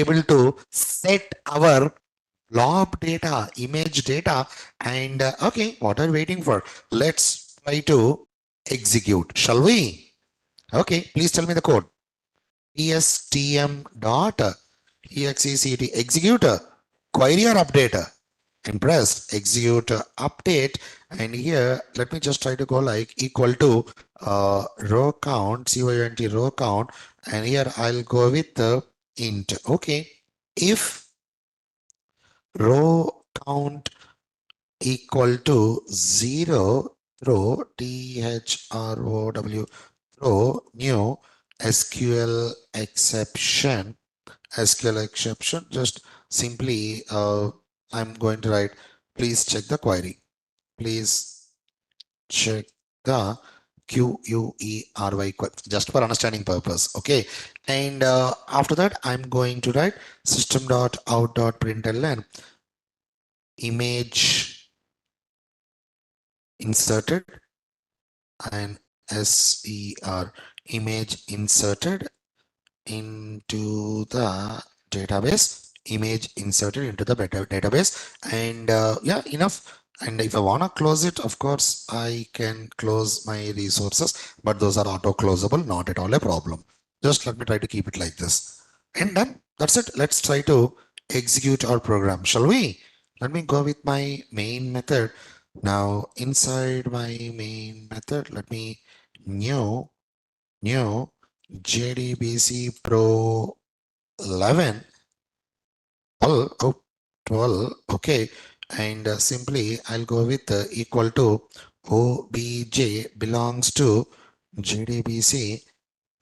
able to set our blob data, image data, and okay, what are we waiting for? Let's try to execute, shall we? Okay, please tell me the code. pstm dot execute execute query or update and press execute update, and here let me just try to go like equal to row count count row count, and here I'll go with the int. Okay, if row count equal to 0, throw throw throw new SQL exception. Just simply I'm going to write, please check the query, please check the query, just for understanding purpose. Okay, and after that I'm going to write system.out.println image inserted and ser image inserted into the database, and yeah, enough. And if I want to close it, of course I can close my resources, but those are auto closable, not at all a problem. Just let me try to keep it like this, and done. That's it. Let's try to execute our program, shall we? Let me go with my main method. Now inside my main method, let me new JDBC Pro 11 12, okay, and simply I'll go with equal to obj belongs to JDBC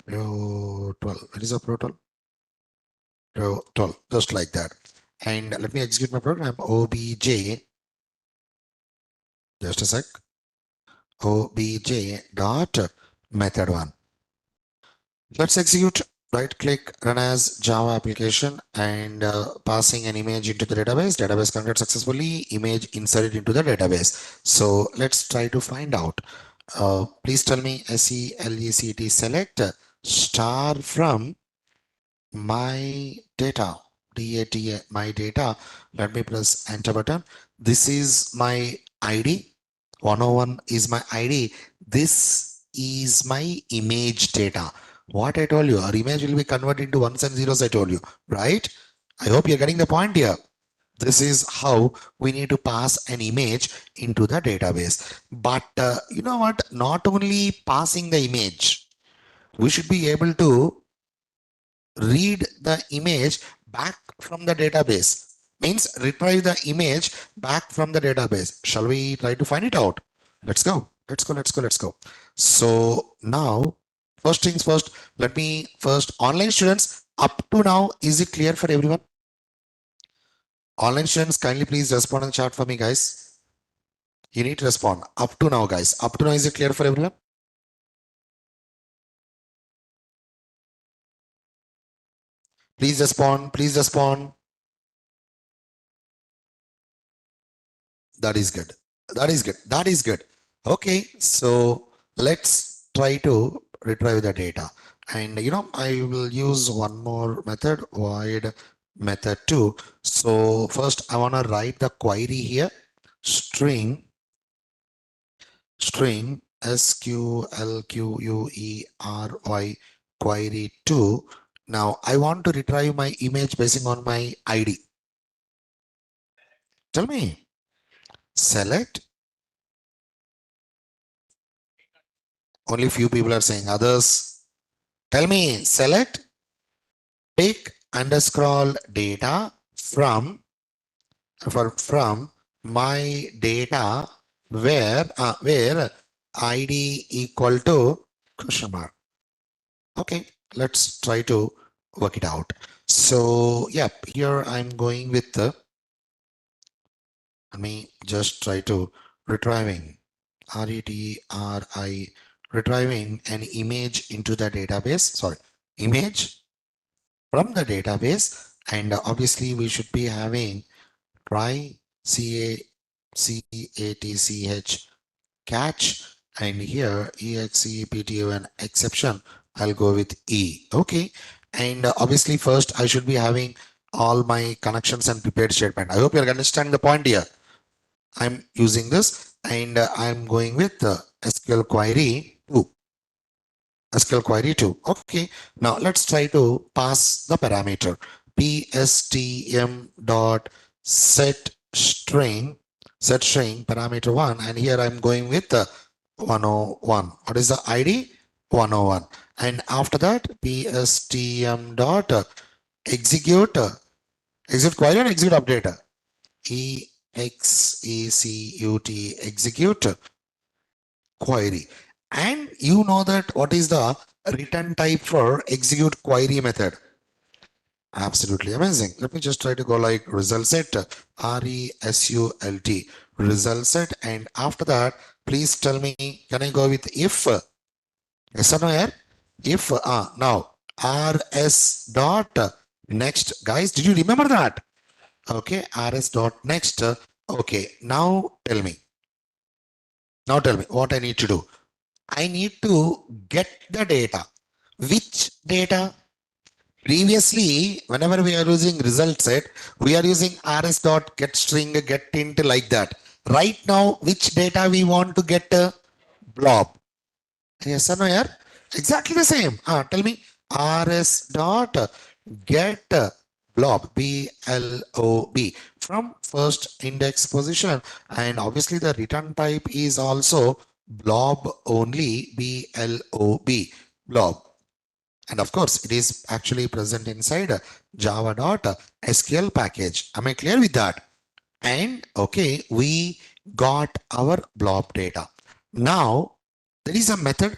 Pro 12. What is a Pro 12? Pro 12, just like that. And let me execute my program. Obj, just a sec, obj dot method 1. Let's execute. Right click, run as Java application, and passing an image into the database. Database connected successfully. Image inserted into the database. So let's try to find out. Please tell me select select star from my data. data my data. Let me press enter button. This is my ID. 101 is my ID. This is my image data. What I told you, our image will be converted into ones and zeros, I told you, right? I hope you're getting the point here. This is how we need to pass an image into the database. But you know what? Not only passing the image, we should be able to read the image back from the database. Means retrieve the image back from the database. Shall we try to find it out? Let's go. Let's go. So now, first things first, let me first, online students, up to now, is it clear for everyone? Online students, kindly please respond in the chat for me, guys. You need to respond. Up to now, guys. Up to now, is it clear for everyone? Please respond. Please respond. That is good. That is good. That is good. Okay, so let's try to retrieve the data. And you know, I will use one more method, void method 2. So first I want to write the query here, string sqlquery query 2. Now I want to retrieve my image basing on my ID. Tell me, select. Only few people are saying, others tell me, select pick underscore data from my data where ID equal to question mark. Okay, let's try to work it out. So yeah, here I'm going with the, let me just try to retrieving retrieving an image into the database, sorry, image from the database, and obviously we should be having try catch catch, and here exception, I'll go with E. Okay, And obviously first I should be having all my connections and prepared statement. I hope you're understanding the point here. I'm using this and I'm going with SQL query 2. SQL query 2. Okay. Now let's try to pass the parameter pstm dot set string parameter 1, and here I'm going with the 101. What is the ID? 101. And after that pstm dot execute execute query and execute update. Execute query. And you know that what is the return type for execute query method? Absolutely amazing. Let me just try to go like result set, result, result set. And after that, please tell me, can I go with if? Yes or no here? If, now, rs dot next. Guys, did you remember that? Okay, rs dot next. Okay, now tell me. Now tell me what I need to do. I need to get the data. Which data? Previously, whenever we are using result set, we are using rs dot get string, get int like that. Right now, which data we want to get? Blob. Yes or no, yeah? Exactly the same. Tell me rs dot get blob, B-L-O-B, from first index position. And obviously the return type is also blob only, B-L-O-B, blob. And of course, it is actually present inside java.sql package. Am I clear with that? And okay, we got our blob data. Now, there is a method.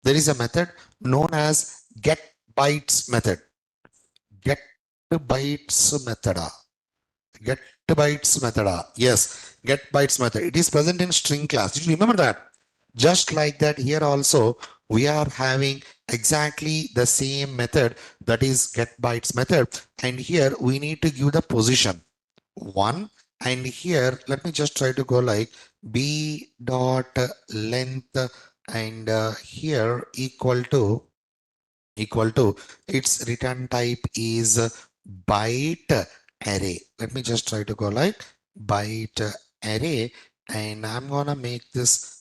There is a method known as get bytes method. Get bytes method. Get bytes method. Yes, get bytes method. It is present in string class. Did you remember that? Just like that, here also we are having exactly the same method, that is get bytes method. And here we need to give the position 1. And here let me just try to go like b dot length, and here equal to its return type is byte array. Let me just try to go like byte array, and I'm gonna make this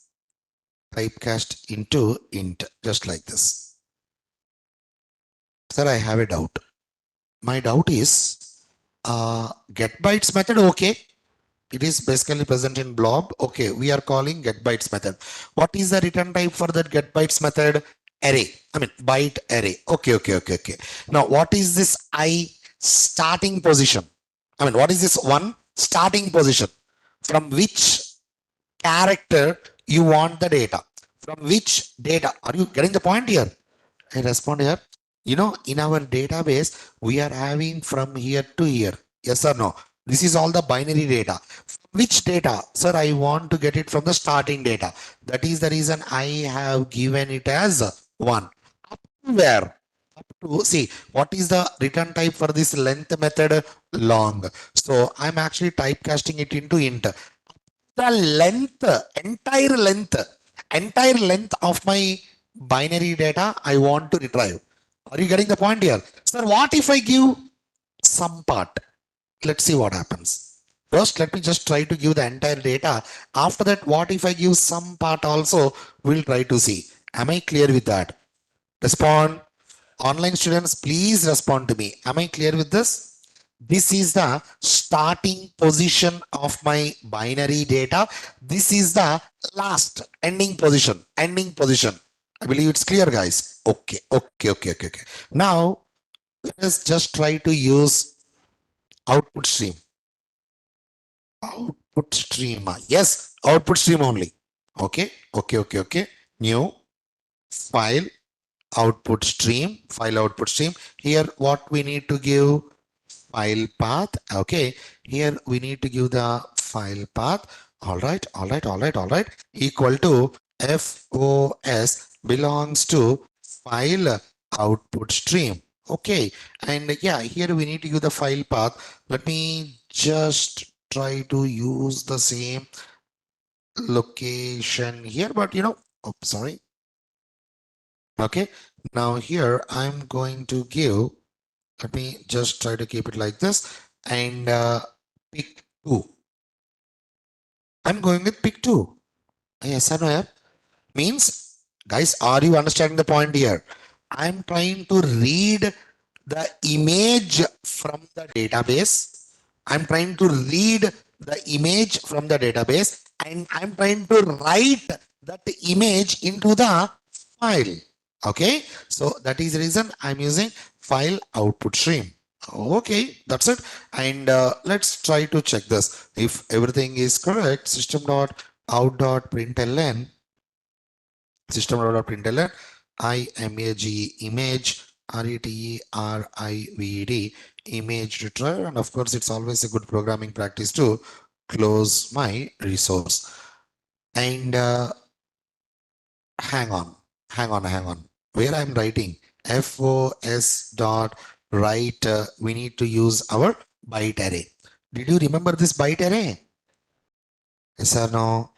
typecast into int, just like this. Sir, I have a doubt. My doubt is get bytes method. Okay, it is basically present in blob. Okay, we are calling get bytes method. What is the return type for that get bytes method? Array. I mean byte array. Okay. Now what is this I starting position? I mean, what is this one starting position? From which character you want the data? From which data? Are you getting the point here? I respond here. You know, in our database, we are having from here to here. Yes or no? This is all the binary data. Which data? Sir, I want to get it from the starting data. That is the reason I have given it as 1. Up to where? Up to, see, what is the return type for this length method? Long. So I'm actually typecasting it into int. The length, entire length of my binary data I want to retrieve. Are you getting the point here? Sir, what if I give some part? Let's see what happens. First, let me just try to give the entire data. After that, what if I give some part also? We'll try to see. Am I clear with that? Respond. Online students, please respond to me. Am I clear with this? This is the starting position of my binary data. This is the last ending position. I believe it's clear, guys. Okay. Now, let's just try to use output stream. Output stream. Yes, output stream only. Okay. New file output stream. Here, what we need to give? File path. Okay, here we need to give the file path. All right. Equal to FOS belongs to file output stream. Okay, and yeah, here we need to give the file path. Let me just try to use the same location here, but oh, sorry. Okay, Now here I'm going to give, let me just try to keep it like this and pick 2. I'm going with pick 2. Yes or no? Yeah? Means, guys, are you understanding the point here? I'm trying to read the image from the database. I'm trying to read the image from the database and I'm trying to write that image into the file. Okay, so that is the reason I'm using file output stream. Okay, that's it. And let's try to check this. If everything is correct, system.out.println, system.println, image, image, retrieved, image retriever, and of course, it's always a good programming practice to close my resource. And hang on, hang on. Where I'm writing FOS dot write, we need to use our byte array. Did you remember this byte array? Yes or no?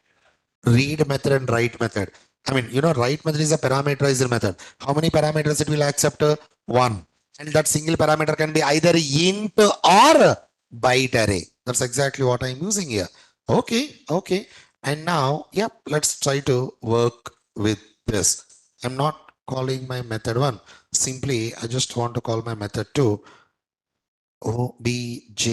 Read method and write method. I mean, write method is a parameterized method. How many parameters it will accept? One. And that single parameter can be either int or byte array. That's exactly what I'm using here. Okay, okay. And now, yep, let's try to work with this. I'm not calling my method 1. Simply, I just want to call my method 2 obj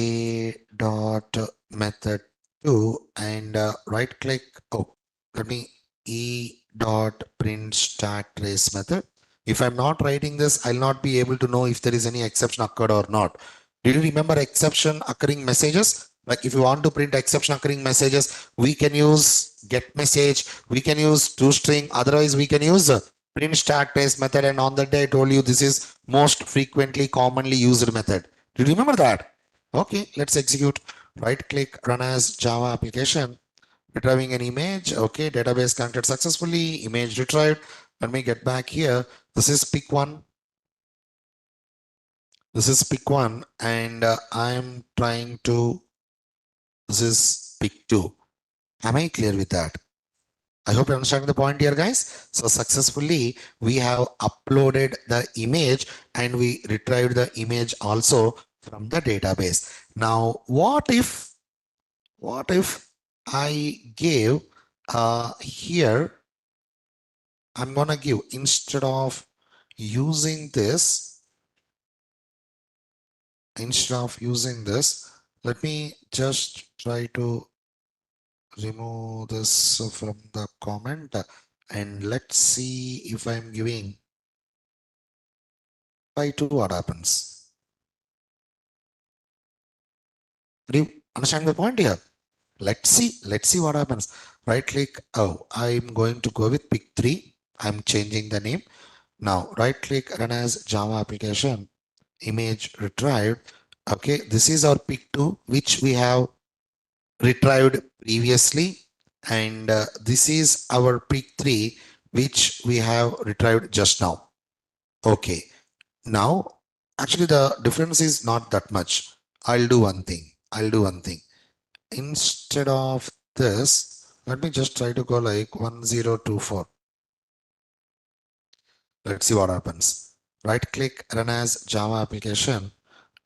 dot method 2 and right click. Oh, let me e dot print start trace method. If I'm not writing this, I'll not be able to know if there is any exception occurred or not. Did you remember exception occurring messages? Like if you want to print exception occurring messages, we can use get message, we can use toString, otherwise we can use print start trace method. And on that day I told you this is most frequently commonly used method. Do you remember that? Okay, let's execute. Right click, run as Java application, retrieving an image. Okay, database connected successfully, image retrieved. Let me get back here. This is pick 1. This is pick 1 and I'm trying to, this is pick 2. Am I clear with that? I hope you're understanding the point here, guys. So successfully, we have uploaded the image and we retrieved the image also from the database. Now, what if I give here, I'm gonna give instead of using this, let me just try to remove this from the comment and let's see if I'm giving by 2, what happens. Do you understand the point here? Let's see what happens. Right click. Oh, I'm going to go with pick 3. I'm changing the name. Now right click, run as Java application, image retrieved. Okay, this is our pick 2 which we have retrieved previously, and this is our pick 3 which we have retrieved just now. Okay, now actually the difference is not that much. I'll do one thing. Instead of this, let me just try to go like 1024. Let's see what happens. Right click, run as Java application.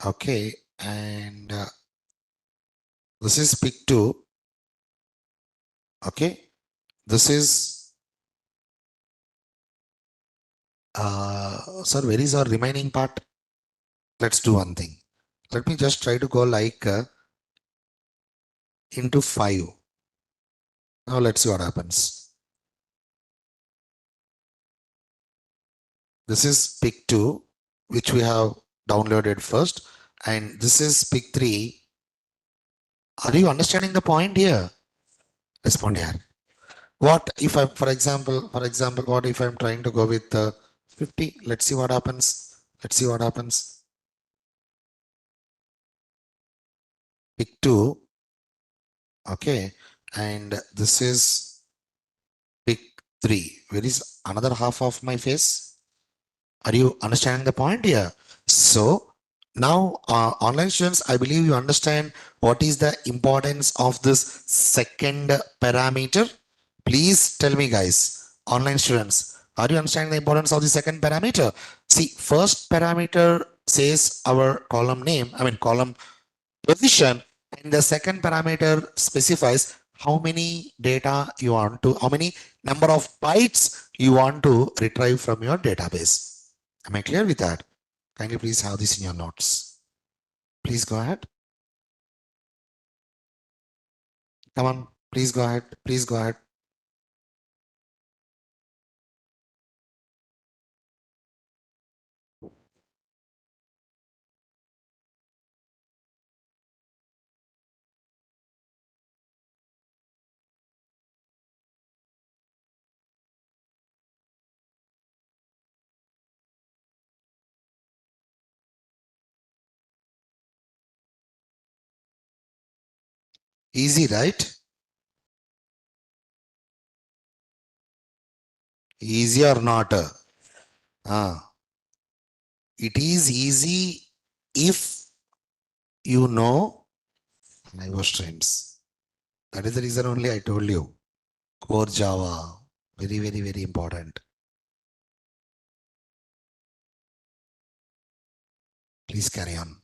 Okay, and this is pick 2. Okay, this is sir, where is our remaining part? Let's do one thing. Let me just try to go like into 5. Now let's see what happens. This is pick 2 which we have downloaded first, and this is pick 3. Are you understanding the point here? Respond here. What if I'm, for example, what if I'm trying to go with 50? Let's see what happens. Pick 2. Okay. And this is pick 3. Where is another half of my face? Are you understanding the point here? So now, online students, I believe you understand what is the importance of this second parameter. Please tell me, guys, online students, Are you understanding the importance of the second parameter? See, first parameter says our column name, column position, and the second parameter specifies how many data you want to, how many number of bytes you want to retrieve from your database. Am I clear with that? Kindly please have this in your notes. Please go ahead. Come on, please go ahead. Please go ahead. Easy, right? Easy or not? Ah, it is easy if you know IO streams. That is the reason only I told you. Core Java, very, very, very important. Please carry on.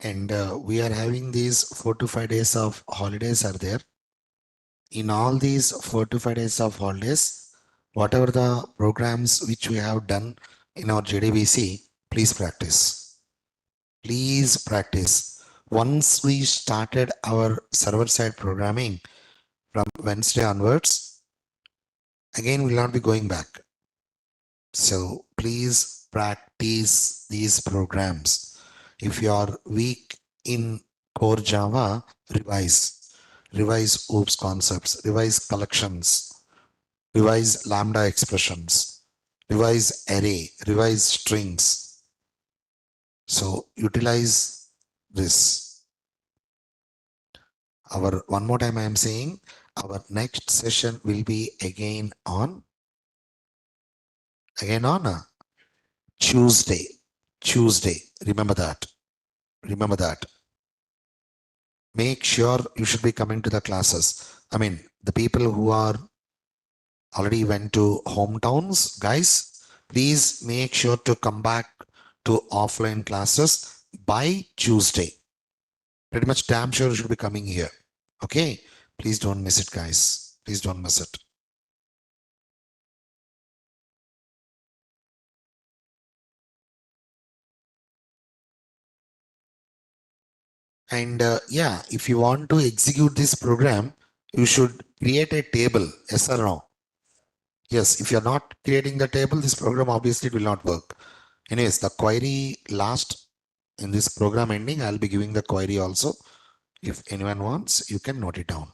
And we are having these 4 to 5 days of holidays are there. In all these 4 to 5 days of holidays, whatever the programs which we have done in our JDBC, please practice. Please practice. Once we started our server side programming from Wednesday onwards, again we'll not be going back. So please practice these programs. If you are weak in core Java, revise. Revise OOPS concepts, revise collections, revise lambda expressions, revise array, revise strings. So utilize this. Our one more time I am saying our next session will be again on Tuesday. Tuesday. Remember that. Remember that. Make sure you should be coming to the classes. I mean, the people who are already went to hometowns, guys, please make sure to come back to offline classes by Tuesday. Pretty much damn sure you should be coming here. Okay. Please don't miss it, guys. Please don't miss it. And yeah, if you want to execute this program, you should create a table. Yes or no? Yes, if you're not creating the table, this program obviously will not work. Anyways, the query last in this program ending, I'll be giving the query also. If anyone wants, you can note it down.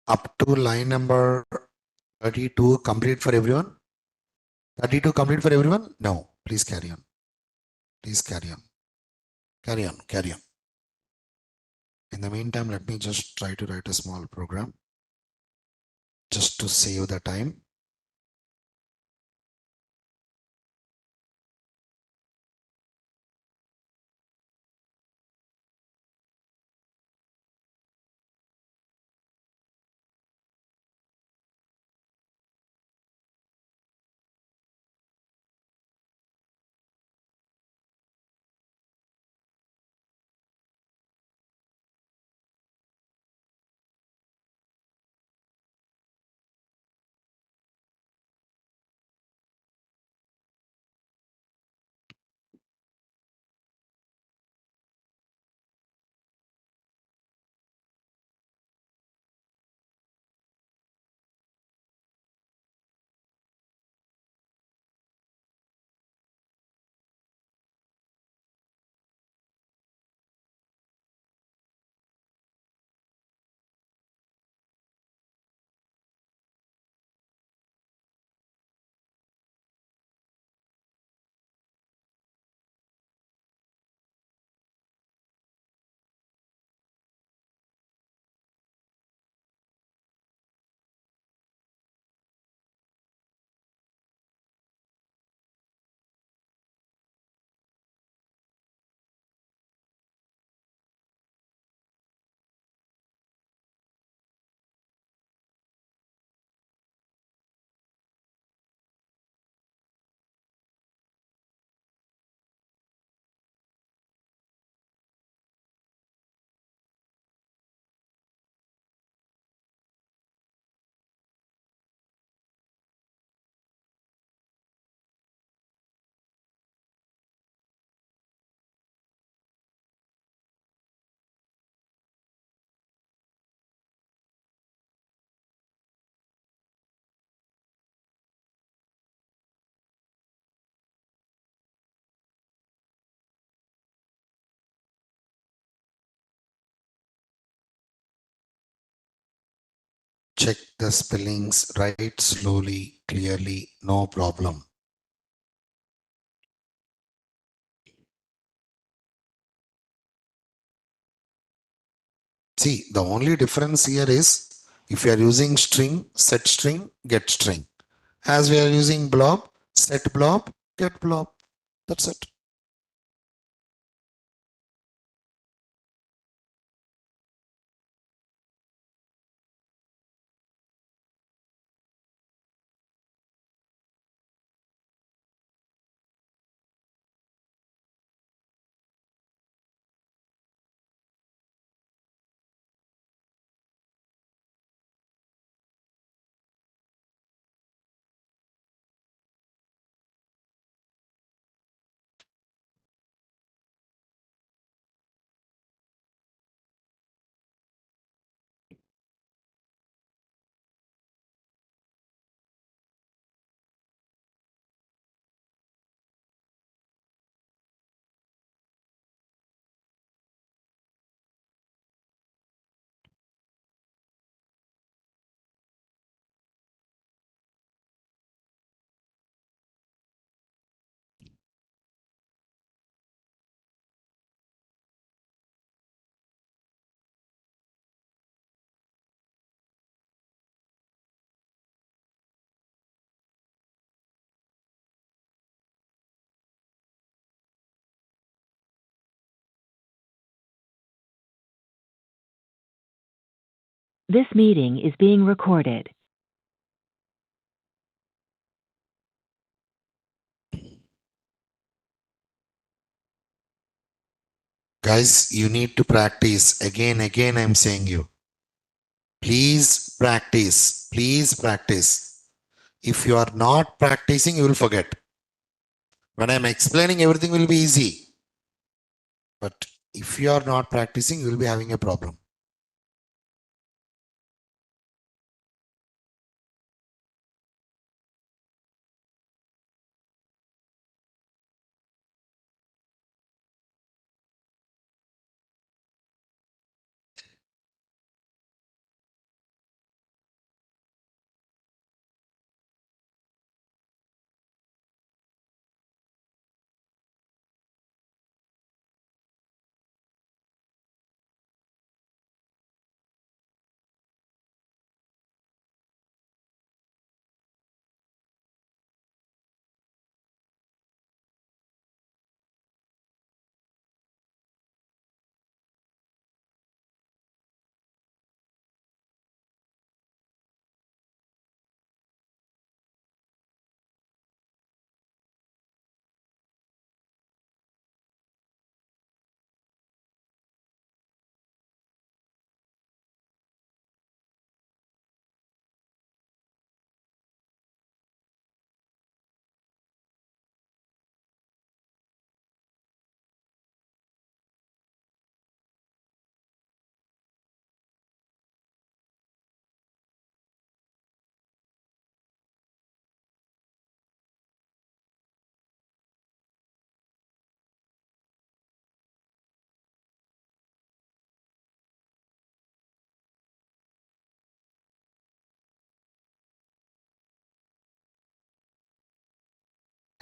Up to line number 32 complete for everyone? 32 complete for everyone? No, please carry on. Please carry on. Carry on. Carry on. In the meantime, let me just try to write a small program just to save the time. check the spellings, write slowly, clearly, no problem. See, the only difference here is if you are using string, set string, get string. As we are using blob, set blob, get blob. That's it. This meeting is being recorded. Guys, you need to practice. Again, I'm saying you. Please practice. Please practice. If you are not practicing, you will forget. When I'm explaining, everything will be easy. But if you are not practicing, you will be having a problem.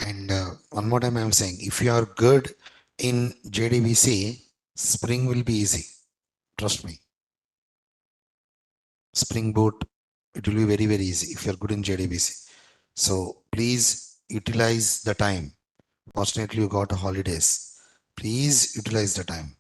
And one more time, I'm saying, if you are good in JDBC, Spring will be easy. Trust me. Spring Boot, it will be very, very easy if you're good in JDBC. So please utilize the time. Fortunately, you got holidays. Please utilize the time.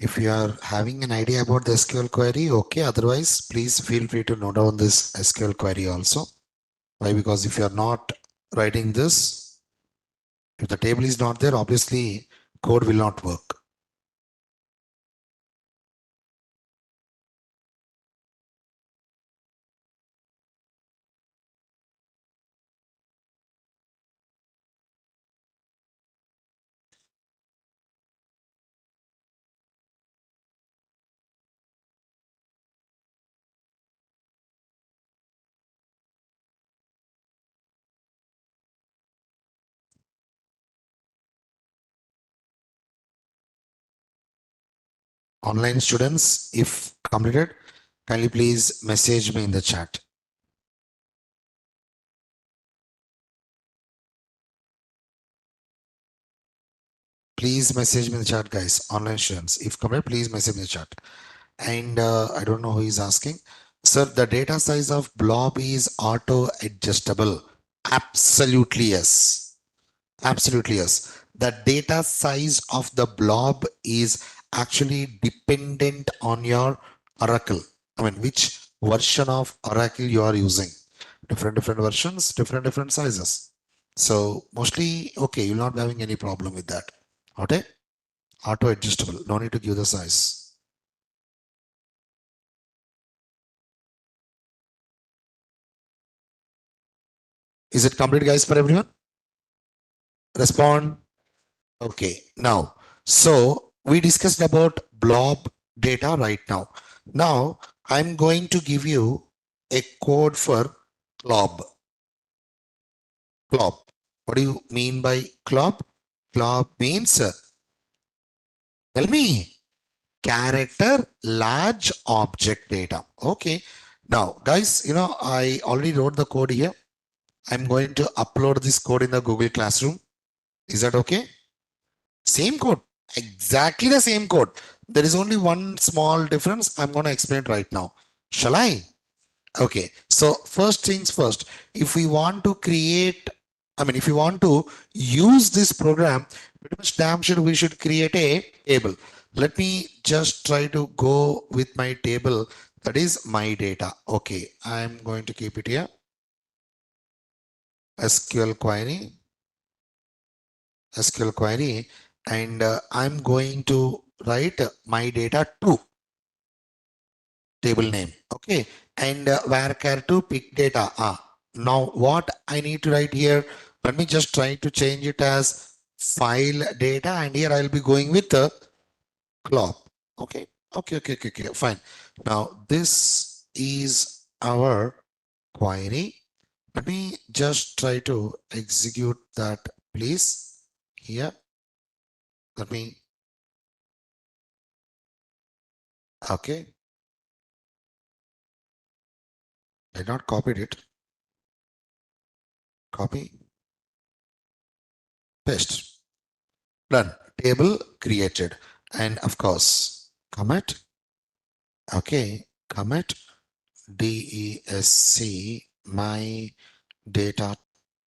If you are having an idea about the SQL query, okay. Otherwise, please feel free to note down this SQL query also. Why? Because if you are not writing this, if the table is not there, obviously code will not work. Online students, if completed, kindly please message me in the chat. Please message me in the chat, guys. Online students, if completed, please message me in the chat. And I don't know who is asking. Sir, the data size of blob is auto adjustable. Absolutely yes. Absolutely yes. The data size of the blob is actually dependent on your Oracle. I mean, which version of Oracle you are using. Different versions, different sizes. So mostly, okay, you're not having any problem with that. Okay? Auto adjustable. No need to give the size. Is it complete, guys, for everyone? Respond. Okay. Now, so we discussed about blob data right now. Now, I'm going to give you a code for clob. Clob. What do you mean by clob? Clob means, tell me, character large object data. Okay. Now, guys, I already wrote the code here. I'm going to upload this code in the Google Classroom. Is that okay? Same code, exactly the same code. There is only one small difference. I'm going to explain it right now. Shall I? Okay. So, first things first, if we want to create, if you want to use this program, pretty much damn sure we should create a table. Let me just try to go with my table. That is my data. Okay. I'm going to keep it here. SQL query. SQL query, and I'm going to write my data to table name. Okay. And varchar to pick data. Now what I need to write here, let me just try to change it as file data, and here I'll be going with the clock. Okay. Okay. Fine. Now this is our query. Let me just try to execute that, please. Here, let me. Okay. I not copied it. Copy, paste. Done. Table created. And of course, commit. Okay. Commit DESC my data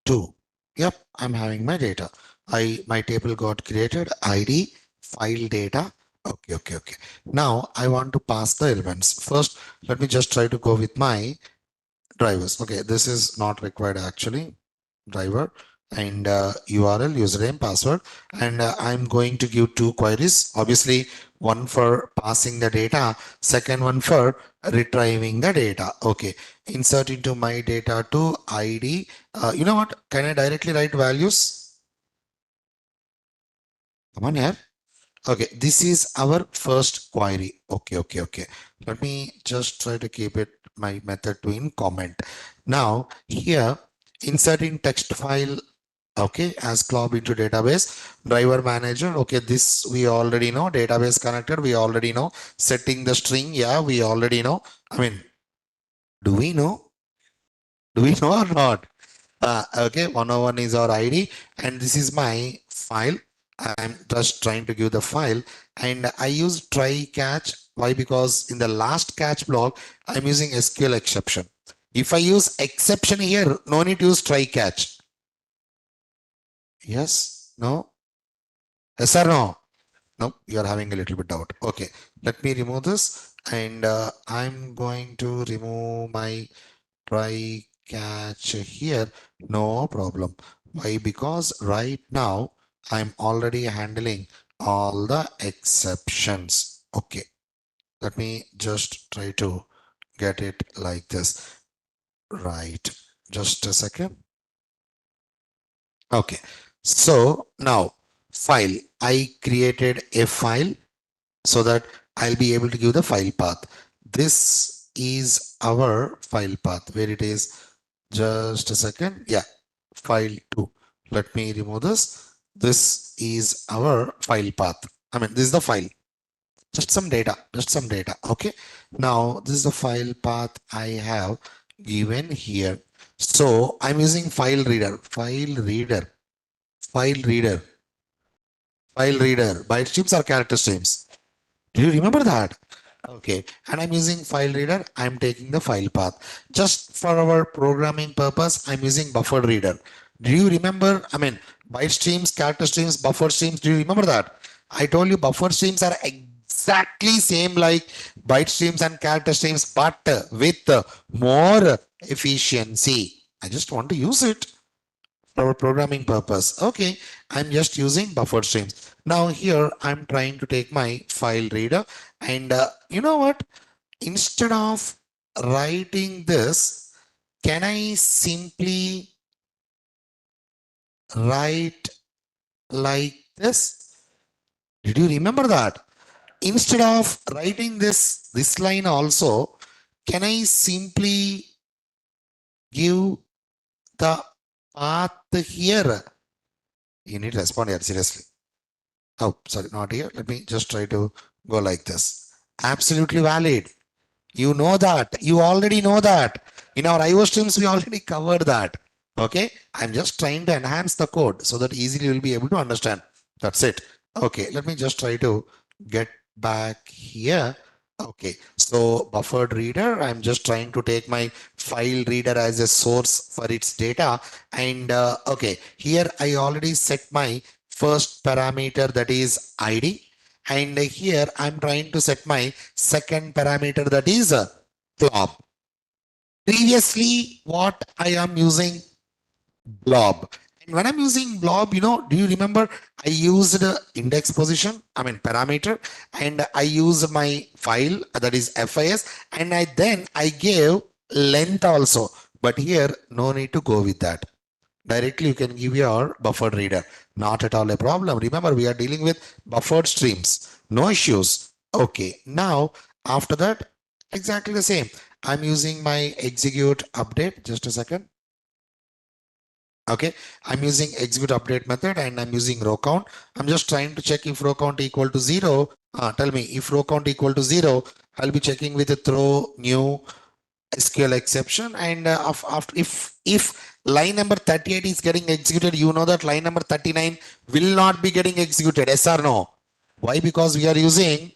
2. Yep, I'm having my data. My table got created. ID, file data. Okay. Now I want to pass the elements. First, let me just try to go with my drivers. Okay, this is not required actually. Driver and URL, username, password, and I'm going to give two queries. Obviously, one for passing the data, second one for retrieving the data. Okay, insert into my data to ID. You know what? Can I directly write values? Come on here. Okay, this is our first query. Okay. Let me just try to keep it my method to in comment. Now here insert in text file. Okay, as club into database driver manager. Okay, this we already know. Database connected, we already know. Setting the string, yeah, we already know. I mean, do we know? Do we know or not? Okay, 101 is our ID, and this is my file. I'm just trying to give the file, and I use try catch. Why? Because in the last catch block, I'm using SQL exception. If I use exception here, no need to use try catch. Yes? No? Yes or no? No, you are having a little bit doubt. Okay, let me remove this, and I'm going to remove my try catch here. No problem. Why? Because right now I'm already handling all the exceptions. Okay, let me just try to get it like this. Right. Just a second. Okay. So now file. I created a file so that I'll be able to give the file path. This is our file path where it is. Just a second. Yeah. File 2. Let me remove this. This is our file path. I mean, this is the file. Just some data. Okay. Now this is the file path I have given here. So I'm using file reader, byte streams or character streams. Do you remember that? Okay, and I'm using file reader. I'm taking the file path. Just for our programming purpose, I'm using buffer reader. Do you remember? I mean, byte streams, character streams, buffer streams. Do you remember that? I told you buffer streams are exactly same like byte streams and character streams, but with more efficiency. I just want to use it for our programming purpose. Okay, I'm just using buffer streams. Now here I'm trying to take my file reader, and you know what? Instead of writing this, can I simply write like this? Did you remember that? Instead of writing this line also, can I simply give the path here? You need to respond here, seriously. Oh, sorry, not here. Let me just try to go like this. Absolutely valid. You know that. You already know that. In our IO streams, we already covered that. Okay. I'm just trying to enhance the code so that easily you'll be able to understand. That's it. Okay. Let me just try to get back here. Okay. So buffered reader, I'm just trying to take my file reader as a source for its data. And okay, here I already set my first parameter, that is ID. And here I'm trying to set my second parameter, that is blob. Previously, what I am using blob. And when I'm using blob, do you remember I used index position, I mean parameter, and I use my file, that is FIS, and I gave length also. But here, no need to go with that. Directly you can give your buffered reader. Not at all a problem. Remember, we are dealing with buffered streams. No issues. Okay. Now, after that, exactly the same. I'm using my execute update. Just a second. Okay. I'm using execute update method and I'm using row count. I'm just trying to check if row count equal to 0. Tell me if row count equal to 0, I'll be checking with a throw new SQL exception, and after if line number 38 is getting executed, you know that line number 39 will not be getting executed. Yes or no? Why? Because we are using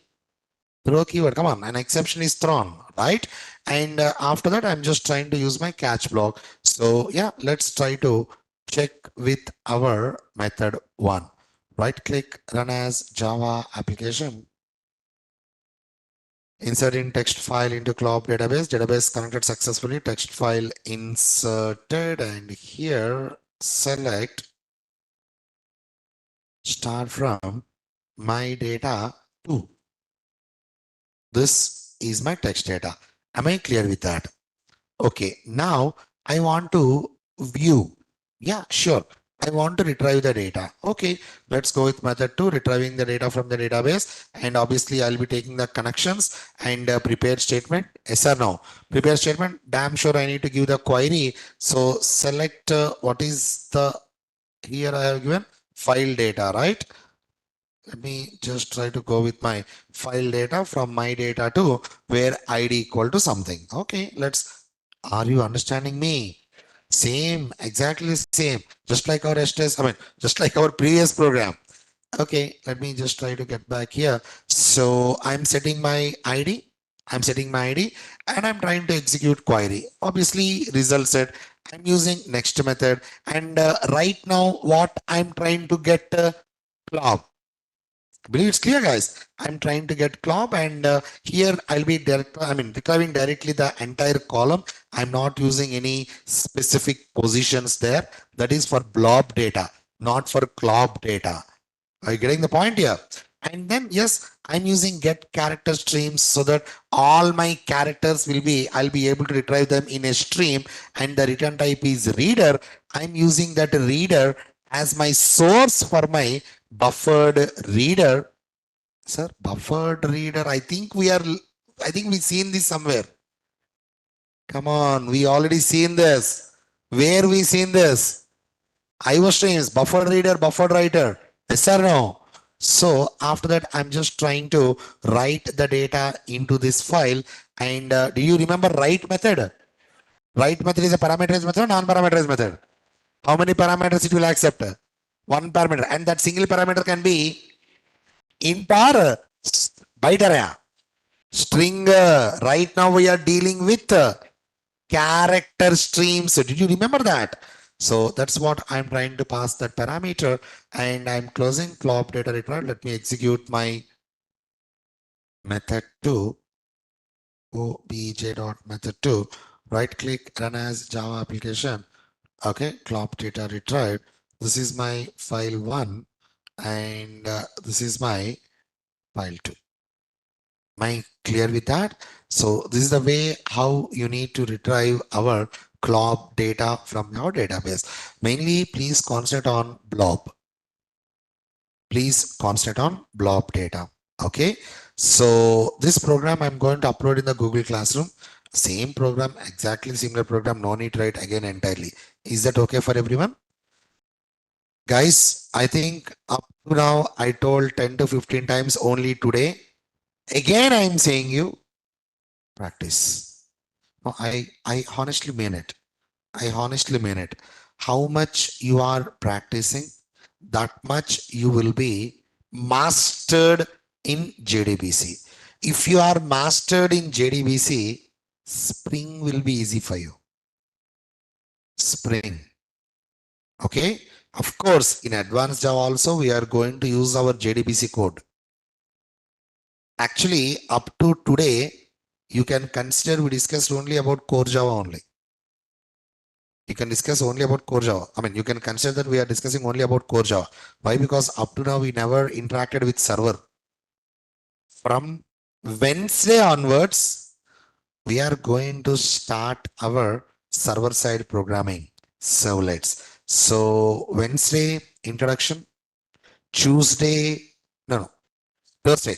throw keyword. Come on, an exception is thrown, right? And after that, I'm just trying to use my catch block. So yeah, let's try to check with our method one. Right click, run as Java application. Inserting text file into cloud database connected successfully, text file inserted, and here select start from my data to this is my text data. Am I clear with that? Okay, now I want to view. Yeah, sure. I want to retrieve the data. Okay, let's go with method 2, retrieving the data from the database. And obviously, I'll be taking the connections and prepare statement. Yes or no? Prepare statement. Damn sure I need to give the query. So select what is the here I have given file data, right? Let me just try to go with my file data from my data to where ID equal to something. Okay, are you understanding me? Same, exactly same. Just like our STS, I mean, just like our previous program. Okay, let me just try to get back here. So I'm setting my ID. I'm setting my ID and I'm trying to execute query. Obviously, result set. I'm using next method. And right now, what I'm trying to get blob. Believe it's clear, guys. I'm trying to get clob, and here I'll be retrieving directly the entire column. I'm not using any specific positions there. That is for blob data, not for clob data. Are you getting the point here? And then, yes, I'm using get character streams so that all my characters I'll be able to retrieve them in a stream, and the return type is reader. I'm using that reader as my source for my buffered reader. Sir, buffered reader. I think we've seen this somewhere. Come on, we already seen this. Where we seen this? IO streams, buffered reader, buffered writer. Yes or no? So after that, I'm just trying to write the data into this file. And do you remember write method? Write method is a parameterized method, non-parameterized method. How many parameters it will accept? One parameter. And that single parameter can be int or byte array. String. Right now we are dealing with character streams. Did you remember that? So that's what I'm trying to pass that parameter, and I'm closing clock data return. Let me execute my method 2, obj.method2. Right click, run as Java application. Okay, clock data retrieved. This is my file 1, and this is my file 2. Am I clear with that? So this is the way how you need to retrieve our blob data from your database. Mainly, please concentrate on blob. Please concentrate on blob data. Okay. So this program I'm going to upload in the Google Classroom. Same program, exactly similar program. No need to write again entirely. Is that okay for everyone? Guys, I think up to now I told 10 to 15 times only today. Again, I'm saying you practice. No, I honestly mean it. I honestly mean it. How much you are practicing, that much you will be mastered in JDBC. If you are mastered in JDBC, Spring will be easy for you. Spring. Okay. Of course, in advanced Java also, we are going to use our JDBC code. Actually, up to today, you can consider we discussed only about core Java only. You can discuss only about core Java. I mean, you can consider that we are discussing only about core Java. Why? Because up to now we never interacted with server. From Wednesday onwards, we are going to start our server side programming servlets. So Wednesday introduction, Tuesday, no, Thursday.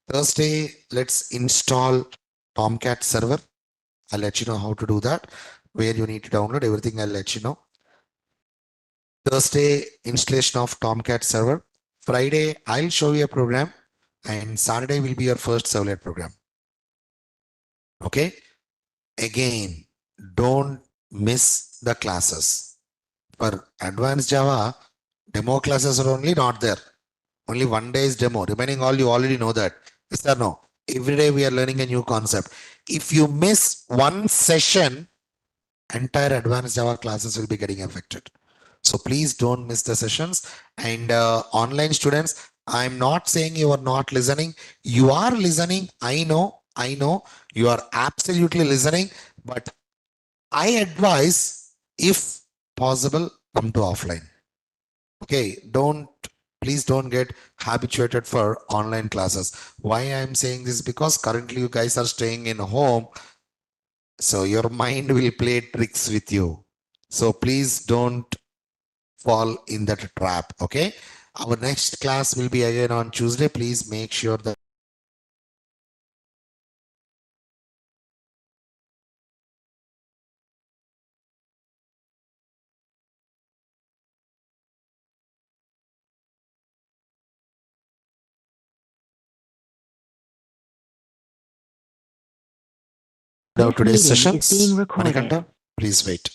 Thursday, let's install Tomcat server. I'll let you know how to do that. Where you need to download everything, I'll let you know. Thursday, installation of Tomcat server. Friday, I'll show you a program, and Saturday will be your first servlet program. Okay. Again, don't miss the classes. For advanced Java, demo classes are only not there. Only one day is demo. Remaining all you already know that. Yes or no? Every day we are learning a new concept. If you miss one session, entire advanced Java classes will be getting affected. So please don't miss the sessions. And online students, I'm not saying you are not listening. You are listening. I know you are absolutely listening. But I advise, if possible, come to offline. Okay, please don't get habituated for online classes. Why I'm saying this? Because currently you guys are staying in home, so your mind will play tricks with you. So please don't fall in that trap. Okay. Our next class will be again on Tuesday. Please make sure that This today's meeting is being sessions. recorded. Manikanta, please wait.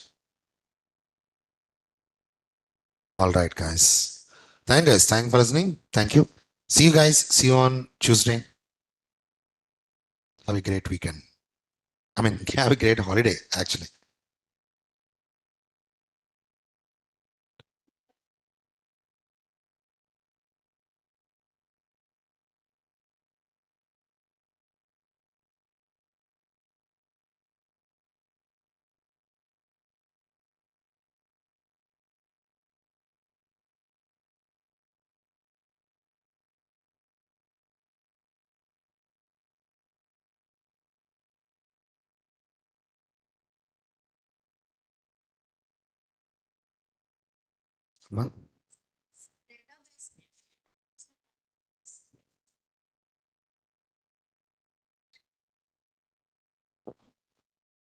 All right, guys. Thank you guys. Thank you for listening. Thank you. See you guys. See you on Tuesday. Have a great weekend. I mean, have a great holiday, actually. Come on.